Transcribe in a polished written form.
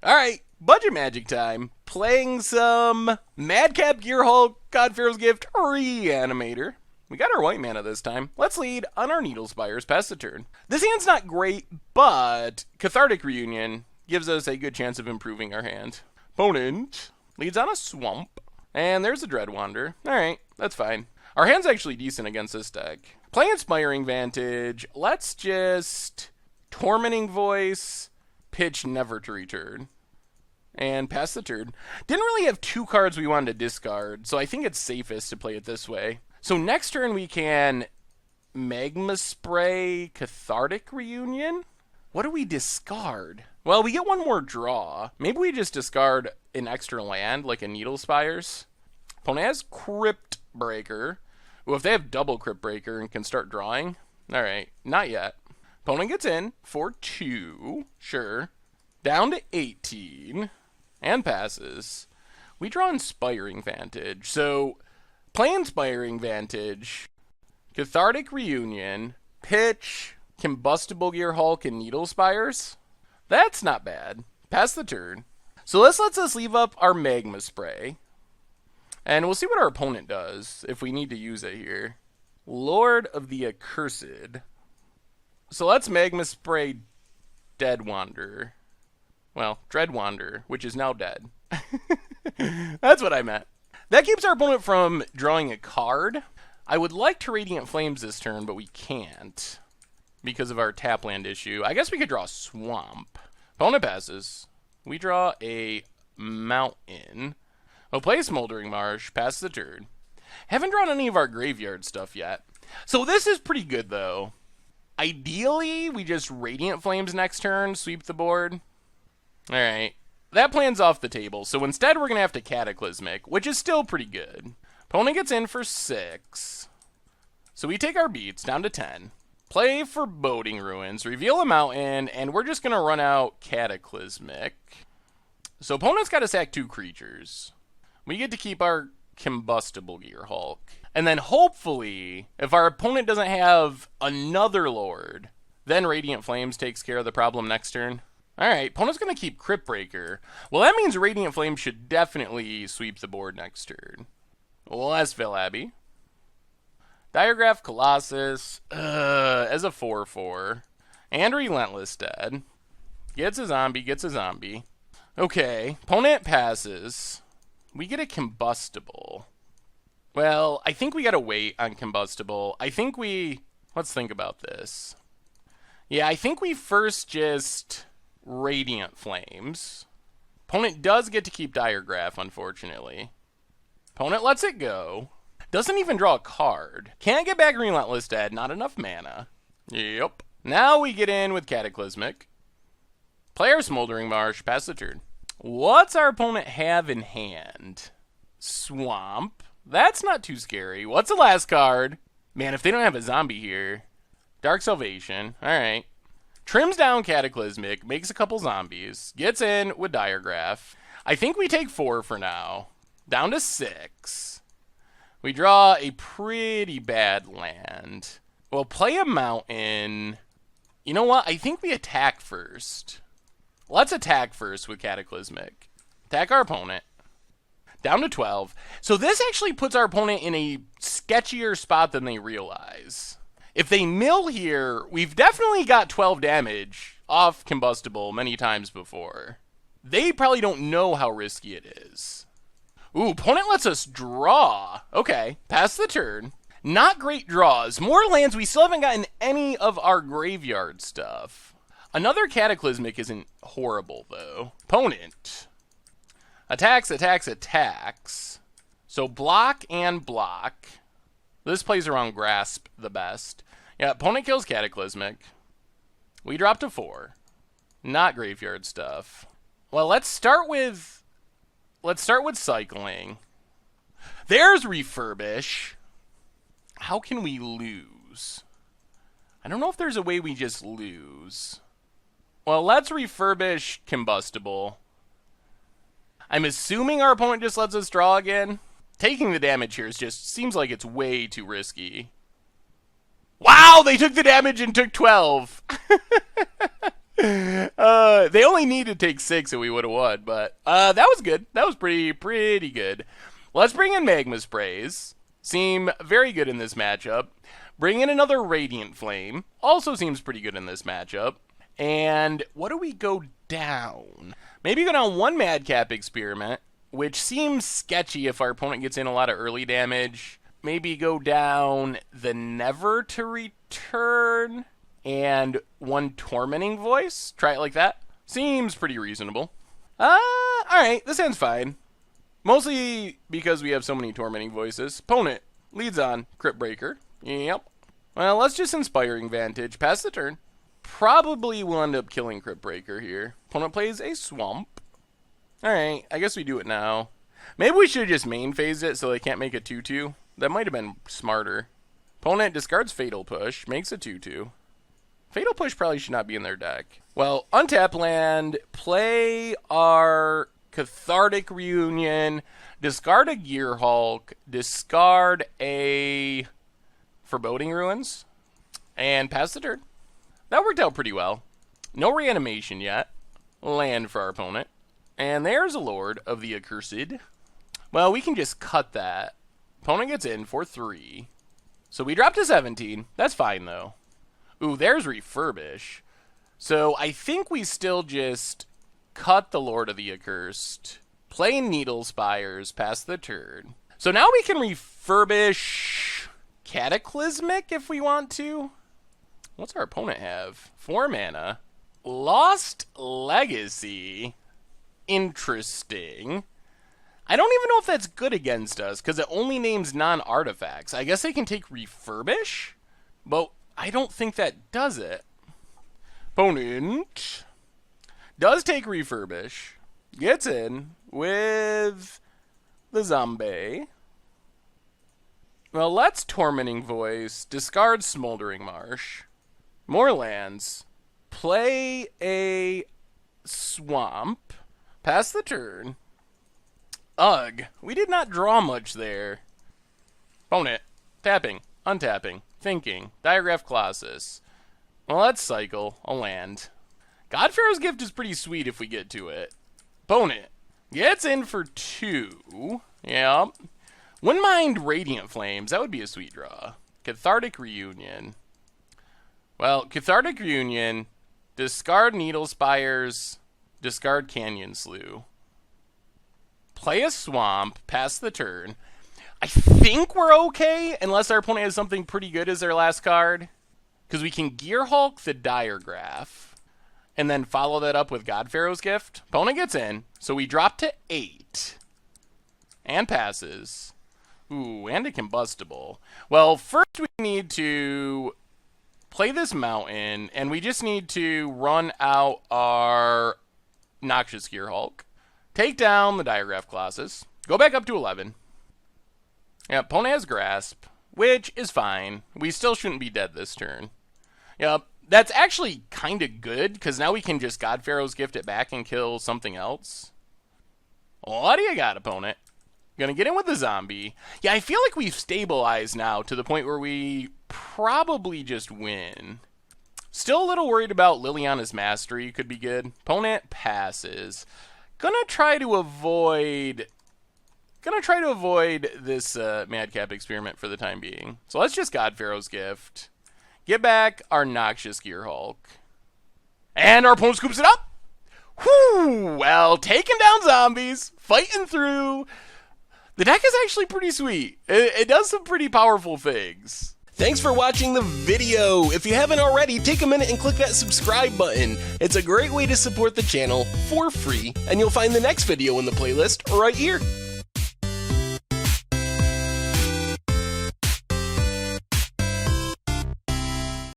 Alright, budget magic time. Playing some Madcap Gearhulk, God-Pharaoh's Gift, Reanimator. We got our white mana this time. Let's lead on our Needle Spires, pass the turn. This hand's not great, but Cathartic Reunion gives us a good chance of improving our hand. Opponent leads on a Swamp, and there's a Dreadwander. Alright, that's fine. Our hand's actually decent against this deck. Play Inspiring Vantage. Let's just Tormenting Voice, pitch Never to Return, and pass the turn. Didn't really have two cards we wanted to discard, so I think it's safest to play it this way. So next turn we can Magma Spray, Cathartic Reunion. What do we discard? Well, we get one more draw. Maybe we just discard an extra land, like a Needle Spires. Opponent has Crypt Breaker. Well, if they have double Crypt Breaker and can start drawing. Alright, not yet. Opponent gets in for 2. Sure. Down to 18. And passes. We draw Inspiring Vantage. So, play Inspiring Vantage. Cathartic Reunion. Pitch Combustible Gearhulk and Needle Spires. That's not bad. Pass the turn. So this lets us leave up our Magma Spray. And we'll see what our opponent does if we need to use it here. Lord of the Accursed. So let's Magma Spray Deadwander. Well, Dreadwander, which is now dead. That's what I meant. That keeps our opponent from drawing a card. I would like to Radiant Flames this turn, but we can't because of our tap land issue. I guess we could draw a Swamp. Opponent passes. We draw a Mountain. We'll play Smoldering Marsh, pass the turn. Haven't drawn any of our graveyard stuff yet. So this is pretty good, though. Ideally, we just Radiant Flames next turn, sweep the board. Alright. That plan's off the table, so instead we're going to have to Cataclysmic, which is still pretty good. Opponent gets in for 6. So we take our beats down to 10. Play Foreboding Ruins, reveal a mountain, and we're just going to run out Cataclysmic. So opponent's got to sack 2 creatures. We get to keep our Combustible Gearhulk. And then hopefully, if our opponent doesn't have another Lord, then Radiant Flames takes care of the problem next turn. Alright, opponent's going to keep Crypt Breaker. Well, that means Radiant Flames should definitely sweep the board next turn. Lesville Abbey. Diregraph Colossus as a 4/4. And Relentless Dead. Gets a zombie, gets a zombie. Okay, opponent passes. We get a Combustible. Well, I think we gotta wait on Combustible. Let's think about this. Yeah, I think we first just Radiant Flames. Opponent does get to keep Diregraph, unfortunately. Opponent lets it go. Doesn't even draw a card. Can't get back Relentless Dead, not enough mana. Yep. Now we get in with Cataclysmic. Play our Smoldering Marsh, pass the turn. What's our opponent have in hand? Swamp. That's not too scary. What's the last card? Man, if they don't have a zombie here. Dark Salvation. Alright. Trims down Cataclysmic, makes a couple zombies, gets in with Diregraph. I think we take 4 for now. Down to 6. We draw a pretty bad land. We'll play a mountain. You know what? I think we attack first. Let's attack first with Cataclysmic. Attack our opponent. Down to 12. So this actually puts our opponent in a sketchier spot than they realize. If they mill here, we've definitely got 12 damage off Combustible many times before. They probably don't know how risky it is. Ooh, opponent lets us draw. Okay, pass the turn. Not great draws. More lands. We still haven't gotten any of our graveyard stuff. Another Cataclysmic isn't horrible, though. Opponent. Attacks, attacks, attacks. So block and block. This plays around Grasp the best. Yeah, opponent kills Cataclysmic. We drop to 4. Not graveyard stuff. Well, let's start with cycling. There's Refurbish. How can we lose? I don't know if there's a way we just lose. Well, let's Refurbish Combustible. I'm assuming our opponent just lets us draw again. Taking the damage here just seems like it's way too risky. Wow, they took the damage and took 12. They only need to take 6 and we would have won, but that was good. That was pretty good. Let's bring in Magma Sprays. Seem very good in this matchup. Bring in another Radiant Flame. Also seems pretty good in this matchup. And what do we go down? Maybe go down 1 Madcap Experiment, which seems sketchy if our opponent gets in a lot of early damage. Maybe go down the Never to Return and 1 Tormenting Voice. Try it like that. Seems pretty reasonable. Alright, this hand's fine. Mostly because we have so many Tormenting Voices. Opponent leads on Crypt Breaker. Yep. Well, let's just Inspiring Vantage. Pass the turn. Probably will end up killing Crypt Breaker here. Opponent plays a Swamp. Alright, I guess we do it now. Maybe we should have just main phased it so they can't make a 2-2. That might have been smarter. Opponent discards Fatal Push, makes a 2-2. Fatal Push probably should not be in their deck. Well, untap land, play our Cathartic Reunion, discard a Gearhulk, discard a Foreboding Ruins, and pass the turn. That worked out pretty well. No reanimation yet. Land for our opponent. And there's a Lord of the Accursed. Well, we can just cut that. Opponent gets in for 3. So we dropped to 17. That's fine, though. Ooh, there's Refurbish. So I think we still just cut the Lord of the Accursed. Play Needle Spires, pass the turn. So now we can refurbish Cataclysmic if we want to. What's our opponent have? 4 mana. Lost Legacy. Interesting. I don't even know if that's good against us, because it only names non-artifacts. I guess they can take Refurbish, but I don't think that does it. Opponent does take Refurbish. Gets in with the Zombie. Well, let's Tormenting Voice. Discard Smoldering Marsh. More lands. Play a Swamp. Pass the turn. Ugh. We did not draw much there. Opponent. Tapping. Untapping. Thinking. Diagraph Colossus. Well, let's cycle. A land. God-Pharaoh's Gift is pretty sweet if we get to it. Opponent. Gets in for 2. Yep. Wouldn't mind Radiant Flames. That would be a sweet draw. Cathartic Reunion. Well, Cathartic Reunion. Discard Needle Spires. Discard Canyon Slough. Play a Swamp. Pass the turn. I think we're okay, unless our opponent has something pretty good as their last card. Because we can Gearhulk the Diagraph. And then follow that up with God-Pharaoh's Gift. Opponent gets in. So we drop to 8. And passes. Ooh, and a Combustible. Well, first we need to play this mountain, and we just need to run out our Noxious Gearhulk. Take down the Diagraph Colossus. Go back up to 11. Yeah, opponent has Grasp, which is fine. We still shouldn't be dead this turn. Yep, that's actually kind of good, because now we can just God-Pharaoh's Gift it back and kill something else. What do you got, opponent? Gonna get in with the zombie. Yeah, I feel like we've stabilized now to the point where we probably just win. Still a little worried about Liliana's Mastery. Could be good. Opponent passes. Gonna try to avoid this Madcap Experiment for the time being. So let's just God-Pharaoh's Gift. Get back our Noxious Gearhulk. And our opponent scoops it up. Whew! Well, taking down zombies. Fighting through. The deck is actually pretty sweet. It does some pretty powerful things. Thanks for watching the video. If you haven't already, take a minute and click that subscribe button. It's a great way to support the channel for free, and you'll find the next video in the playlist right here.